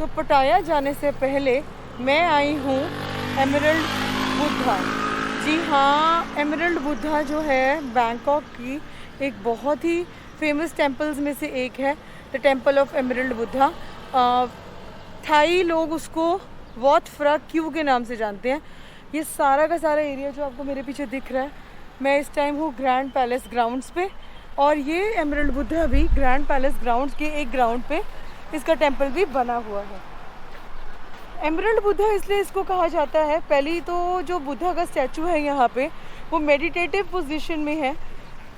तो पटाया जाने से पहले मैं आई हूँ एमरल्ड बुद्धा। जी हाँ, एमरल्ड बुद्धा जो है बैंकॉक की एक बहुत ही फेमस टेम्पल्स में से एक है, the Temple of Emerald Buddha. Thai लोग उसको वॉट फ्रा क्यू के नाम से जानते हैं। ये सारा का सारा एरिया जो आपको मेरे पीछे दिख रहा है, मैं इस टाइम हूँ ग्रैंड पैलेस ग्राउंड्स पे, और ये एमरल्ड बुद्धा भी ग्रैंड पैलेस ग्राउंड्स के एक ग्राउंड पे इसका टेम्पल भी बना हुआ है। एमरल्ड बुद्धा इसलिए इसको कहा जाता है, पहली तो जो बुद्धा का स्टैचू है यहाँ पे वो मेडिटेटिव पोजीशन में है,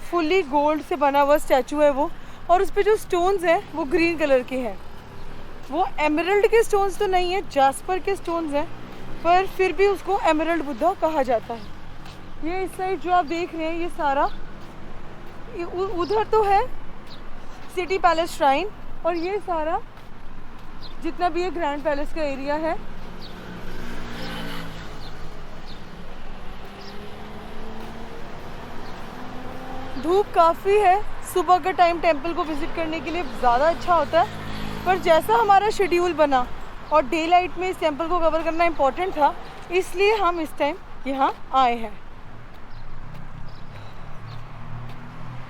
फुली गोल्ड से बना हुआ स्टैचू है वो, और उस पे जो स्टोन्स हैं वो ग्रीन कलर के हैं। वो एमरल्ड के स्टोन्स तो नहीं है, जास्पर के स्टोन्स हैं, पर फिर भी उसको एमरल्ड बुद्धा कहा जाता है। ये इस साइड जो आप देख रहे हैं ये सारा, उधर तो है सिटी पैलेस श्राइन, और ये सारा जितना भी ये ग्रैंड पैलेस का एरिया है। धूप काफ़ी है, सुबह का टाइम टेंपल को विज़िट करने के लिए ज़्यादा अच्छा होता है, पर जैसा हमारा शेड्यूल बना और डे लाइट में इस टेंपल को कवर करना इम्पोर्टेंट था, इसलिए हम इस टाइम यहाँ आए हैं।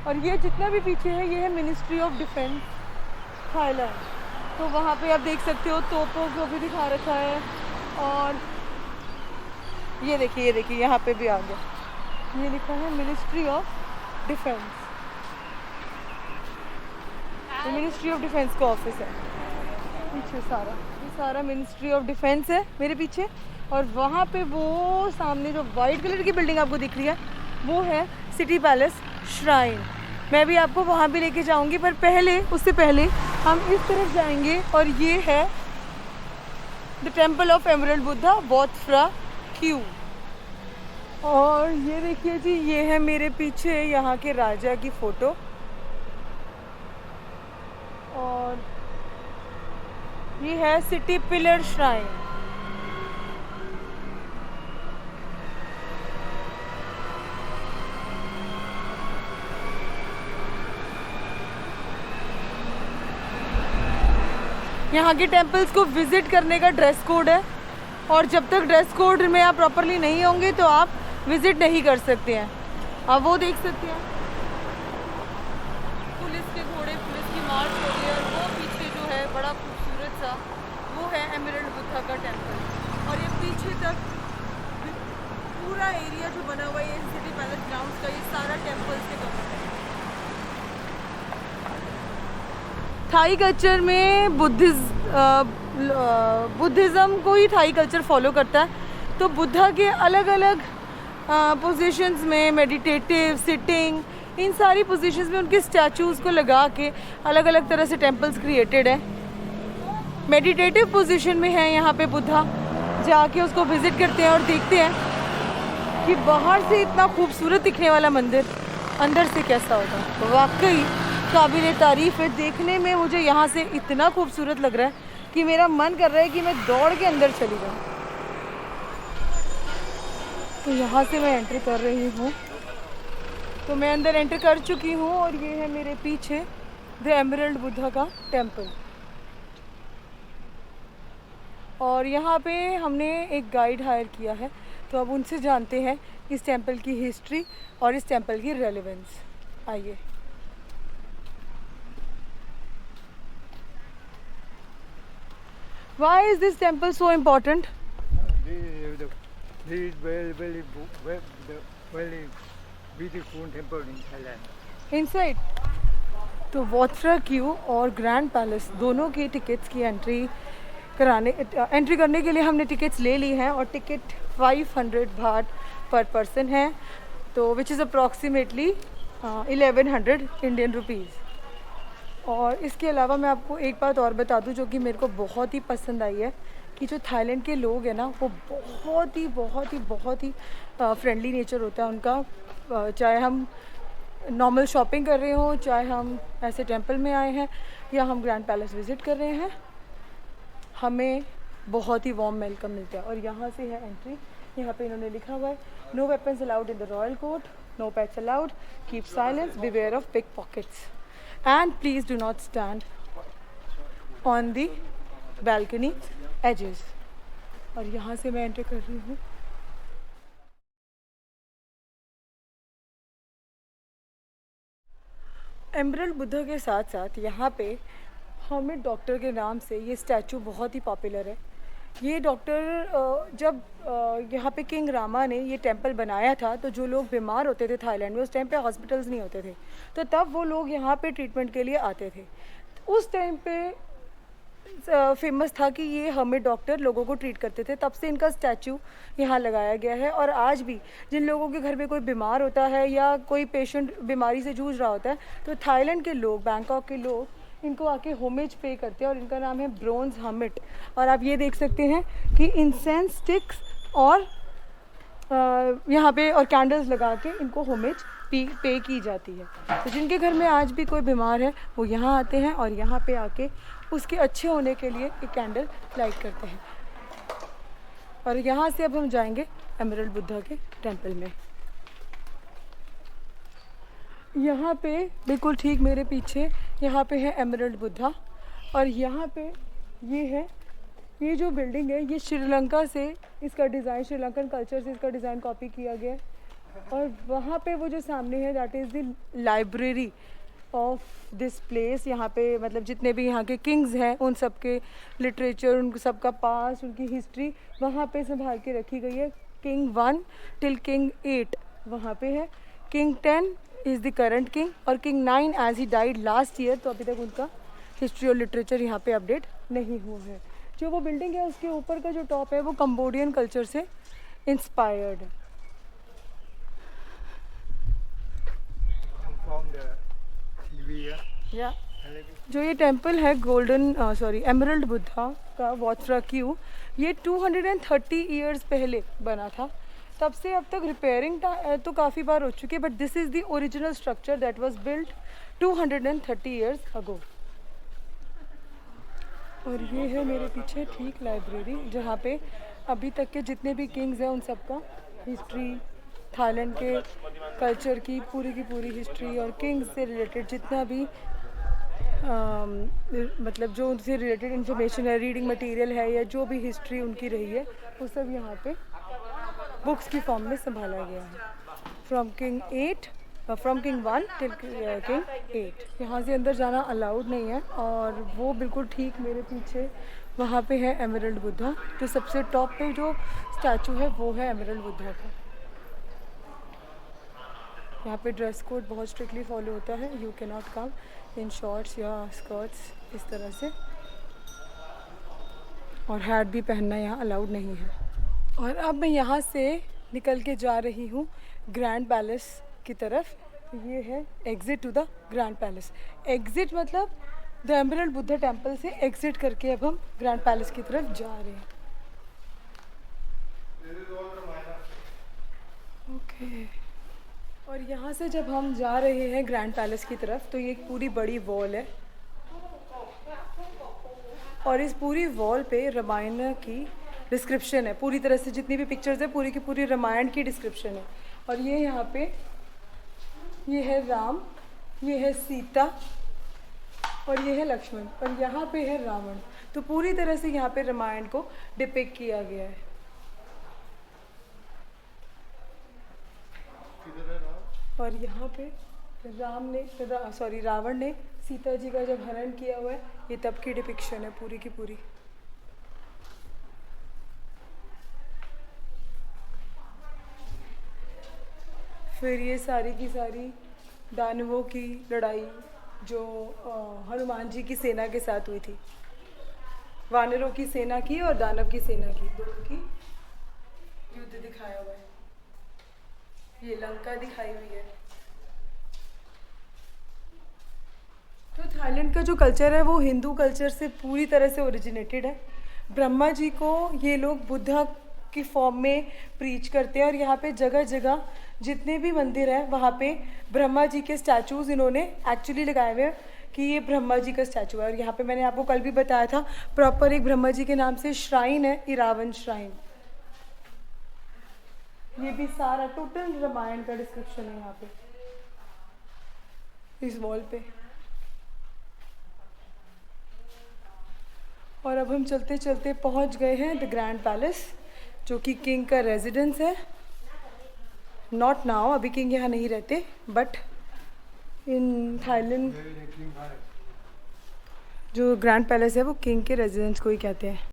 और ये जितना भी पीछे है ये है मिनिस्ट्री ऑफ डिफेंस थाईलैंड, तो वहाँ पे आप देख सकते हो तोपों को भी दिखा रखा है। और ये देखिए यहाँ पे भी आ गया, ये लिखा है मिनिस्ट्री ऑफ डिफेंस। ये मिनिस्ट्री ऑफ डिफेंस का ऑफिस है पीछे सारा, ये सारा मिनिस्ट्री ऑफ डिफेंस है मेरे पीछे। और वहाँ पे वो सामने जो वाइट कलर की बिल्डिंग आपको दिख रही है वो है सिटी पैलेस श्राइन। मैं भी आपको वहाँ भी लेके जाऊँगी, पर उससे पहले हम इस तरफ जाएंगे, और ये है the Temple of Emerald Buddha what Fra Q. और ये देखिए जी, ये है मेरे पीछे यहाँ के राजा की फ़ोटो, और ये है सिटी पिलर श्राइन। यहाँ के टेम्पल्स को विज़िट करने का ड्रेस कोड है, और जब तक ड्रेस कोड में आप प्रॉपरली नहीं होंगे तो आप विज़िट नहीं कर सकते हैं। आप वो देख सकते हैं पुलिस के घोड़े, पुलिस की मार्च हो रही है, और वो पीछे जो है बड़ा खूबसूरत सा वो है एमरल्ड बुद्धा का टेम्पल। और ये पीछे तक पूरा एरिया जो बना हुआ है सिटी पैलेस ग्राउंड्स का, ये सारा टेम्पल से कवर है। थाई कल्चर में बुद्धिज़्म को ही थाई कल्चर फॉलो करता है, तो बुद्धा के अलग अलग पोजीशंस में, मेडिटेटिव, सिटिंग, इन सारी पोजीशंस में उनके स्टैचूज़ को लगा के अलग अलग तरह से टेम्पल्स क्रिएटेड है। मेडिटेटिव पोजीशन में है यहाँ पे बुद्धा, जाके उसको विज़िट करते हैं और देखते हैं कि बाहर से इतना खूबसूरत दिखने वाला मंदिर अंदर से कैसा होगा। वाकई काबिल तारीफ़ है, देखने में मुझे यहाँ से इतना खूबसूरत लग रहा है कि मेरा मन कर रहा है कि मैं दौड़ के अंदर चली जाऊँ। तो यहाँ से मैं एंट्री कर रही हूँ, तो मैं अंदर एंटर कर चुकी हूँ, और ये है मेरे पीछे द एमरल्ड बुद्धा का टेम्पल। और यहाँ पे हमने एक गाइड हायर किया है, तो अब उनसे जानते हैं इस टेम्पल की हिस्ट्री और इस टेम्पल की रेलेवेंस। आइए। Why is this temple so important? This is very beautiful temple in Thailand. Inside? तो वॉट फ्रा क्यू और ग्रैंड पैलेस दोनों की टिकट्स की एंट्री करने के लिए हमने टिकट्स ले ली हैं, और टिकट 500 बाट पर पर्सन है, तो which is approximately 1100 Indian rupees. और इसके अलावा मैं आपको एक बात और बता दूं जो कि मेरे को बहुत ही पसंद आई है, कि जो थाईलैंड के लोग हैं ना वो बहुत ही फ्रेंडली नेचर होता है उनका। चाहे हम नॉर्मल शॉपिंग कर रहे हों, चाहे हम ऐसे टेंपल में आए हैं, या हम ग्रैंड पैलेस विज़िट कर रहे हैं, हमें बहुत ही वार्म वेलकम मिलता है। और यहाँ से है एंट्री, यहाँ पे इन्होंने लिखा हुआ है no weapons allowed in the royal court, no pets allowed, keep silence, beware of pick pockets, and please do not stand on the balcony edges. और यहाँ से मैं एंटर कर रही हूँ। एमरल्ड बुद्धा के साथ साथ यहाँ पे हर्मिट डॉक्टर के नाम से ये स्टैचू बहुत ही पॉपुलर है। ये डॉक्टर जब यहाँ पे किंग रामा ने ये टेंपल बनाया था तो जो लोग बीमार होते थे थाईलैंड में, उस टाइम पे हॉस्पिटल्स नहीं होते थे, तो तब वो लोग यहाँ पे ट्रीटमेंट के लिए आते थे। उस टाइम पे फेमस था कि ये हर्मिट डॉक्टर लोगों को ट्रीट करते थे, तब से इनका स्टैचू यहाँ लगाया गया है। और आज भी जिन लोगों के घर में कोई बीमार होता है या कोई पेशेंट बीमारी से जूझ रहा होता है तो थाईलैंड के लोग, बैंकॉक के लोग इनको आके होमेज पे करते हैं और इनका नाम है ब्रोंज हर्मिट। और आप ये देख सकते हैं कि इंसेंस स्टिक्स और यहाँ पे और कैंडल्स लगा के इनको होमेज पे की जाती है। तो जिनके घर में आज भी कोई बीमार है वो यहाँ आते हैं और यहाँ पे आके उसके अच्छे होने के लिए एक कैंडल लाइट करते हैं। और यहाँ से अब हम जाएंगे एमरल्ड बुद्धा के टेंपल में। यहाँ पे बिल्कुल ठीक मेरे पीछे यहाँ पे है एमरल्ड बुद्धा। और यहाँ पे ये जो बिल्डिंग है ये श्रीलंका से इसका डिज़ाइन, श्रीलंकन कल्चर से इसका डिज़ाइन कॉपी किया गया है। और वहाँ पे वो जो सामने है that is the library of this place. यहाँ पे मतलब जितने भी यहाँ के किंग्स हैं उन सब के लिटरेचर, उन सबका पास, उनकी हिस्ट्री वहाँ पे संभाल के रखी गई है। किंग 1 till King 8 वहाँ पे है। King 10 is the current king और king 9 as he died last year, तो अभी तक उनका हिस्ट्री और लिटरेचर यहाँ पे अपडेट नहीं हुआ है। जो वो बिल्डिंग है उसके ऊपर का जो टॉप है वो कंबोडियन कल्चर से इंस्पायर्ड है। या जो ये टेंपल है एमरल्ड बुद्धा का वॉटफ्रा क्यू, ये 230 इयर्स पहले बना था। तब से अब तक रिपेयरिंग तो काफ़ी बार हो चुकी है, but this is the original structure that was built 230 years ago. और ये है मेरे पीछे ठीक लाइब्रेरी जहाँ पे अभी तक के जितने भी किंग्स हैं उन सब का हिस्ट्री, थाईलैंड के कल्चर की पूरी हिस्ट्री और किंग्स से रिलेटेड जितना भी मतलब जो उनसे रिलेटेड इन्फॉर्मेशन है, रीडिंग मटेरियल है या जो भी हिस्ट्री उनकी रही है वो सब यहाँ पे बुक्स की फॉर्म में संभाला गया है। From king 1 till king 8। यहाँ से अंदर जाना अलाउड नहीं है। और वो बिल्कुल ठीक मेरे पीछे वहाँ पे है एमरल्ड बुद्धा। जो सबसे टॉप पे जो स्टैचू है वो है एमरल्ड बुद्धा का। यहाँ पे ड्रेस कोड बहुत स्ट्रिक्टली फॉलो होता है। You can not come in shorts या स्कर्ट्स इस तरह से, और हैट भी पहनना यहाँ अलाउड नहीं है। और अब मैं यहाँ से निकल के जा रही हूँ ग्रैंड पैलेस की तरफ। ये है exit to the Grand Palace. Exit मतलब द एमरल्ड बुद्धा टेंपल से एग्ज़िट करके अब हम ग्रैंड पैलेस की तरफ जा रहे हैं। ओके। और यहाँ से जब हम जा रहे हैं ग्रैंड पैलेस की तरफ तो ये एक पूरी बड़ी वॉल है और इस पूरी वॉल पे रामायण की डिस्क्रिप्शन है। पूरी तरह से जितनी भी पिक्चर्स है पूरी की पूरी रामायण की डिस्क्रिप्शन है। और ये यहाँ पे ये है राम, ये है सीता और ये है लक्ष्मण और यहाँ पे है रावण। तो पूरी तरह से यहाँ पे रामायण को डिपिक्ट किया गया है। और यहाँ पे रावण ने सीता जी का जब हरण किया हुआ है, ये तब की डिपिक्शन है पूरी की पूरी। फिर ये सारी की सारी दानवों की लड़ाई जो हनुमान जी की सेना के साथ हुई थी। वानरों की सेना की और दानव की सेना की, दोनों की युद्ध दिखाया हुआ है। ये लंका दिखाई हुई है। तो थाईलैंड का जो कल्चर है वो हिंदू कल्चर से पूरी तरह से ओरिजिनेटेड है। ब्रह्मा जी को ये लोग बुद्धा की फॉर्म में प्रीच करते हैं और यहाँ पे जगह जगह जितने भी मंदिर हैं वहाँ पे ब्रह्मा जी के स्टैचूज़ इन्होंने एक्चुअली लगाए हुए हैं कि ये ब्रह्मा जी का स्टैचू है। और यहाँ पे मैंने आपको कल भी बताया था प्रॉपर एक ब्रह्मा जी के नाम से श्राइन है, इरावन श्राइन। ये भी सारा टोटल रामायण का डिस्क्रिप्शन है यहाँ पे इस वॉल पे। और अब हम चलते चलते पहुंच गए हैं द ग्रैंड पैलेस, जो कि किंग का रेजिडेंस है। नॉट नाउ, अभी किंग यहाँ नहीं रहते, बट इन थाईलैंड जो ग्रैंड पैलेस है वो किंग के रेजिडेंस को ही कहते हैं।